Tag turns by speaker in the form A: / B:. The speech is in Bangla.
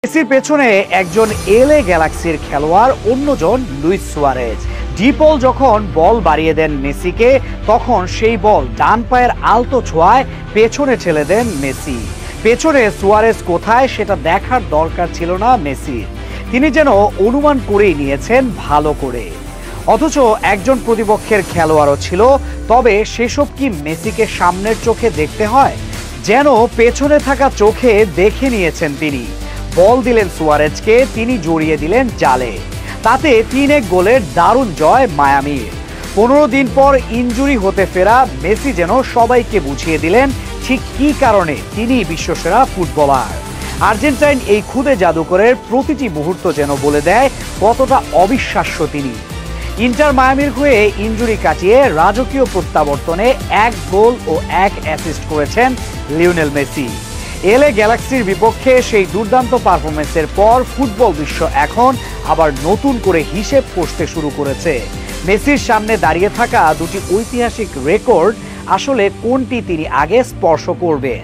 A: মেসির পেছনে একজন এলএ গ্যালাক্সির খেলোয়াড়, অন্যজন লুইস সুয়ারেজ। ডিপল যখন বল বাড়িয়ে দেন মেসিকে, তখন সেই বল ডান পায়ের আলতো ছোঁয়ায় পেছনে ঠেলে দেন মেসি। পেছনে সুয়ারেজ কোথায় সেটা দেখার দরকার ছিল না মেসির। তিনি যেন অনুমান করেই নিয়েছেন ভালো করে। অথচ একজন প্রতিপক্ষের খেলোয়াড়ও ছিল। তবে সেসব কি মেসিকে সামনের চোখে দেখতে হয়? যেন পেছনে থাকা চোখে দেখে নিয়েছেন তিনি। বল দিলেন সুয়ারেজকে, তিনি জড়িয়ে দিলেন জালে। তাতে ৩-১ গোলের দারুণ জয় মায়ামির। ১৫ দিন পর ইনজুরি হতে ফেরা মেসি যেন সবাইকে বুঝিয়ে দিলেন ঠিক কী কারণে তিনি বিশ্বসেরা ফুটবলার। আর্জেন্টাইন এই খুদে জাদুকরের প্রতিটি মুহূর্ত যেন বলে দেয় কতটা অবিশ্বাস্য তিনি। ইন্টার মায়ামির হয়ে ইনজুরি কাটিয়ে রাজকীয় প্রত্যাবর্তনে ১ গোল ও ১ অ্যাসিস্ট করেছেন লিওনেল মেসি। এলএ গ্যালাক্সির বিপক্ষে সেই দুর্দান্ত পারফরমেন্সের পর ফুটবল বিশ্ব এখন আবার নতুন করে হিসেব কষতে শুরু করেছে। মেসির সামনে দাঁড়িয়ে থাকা দুটি ঐতিহাসিক রেকর্ড, আসলে কোনটি তিনি আগে স্পর্শ করবেন।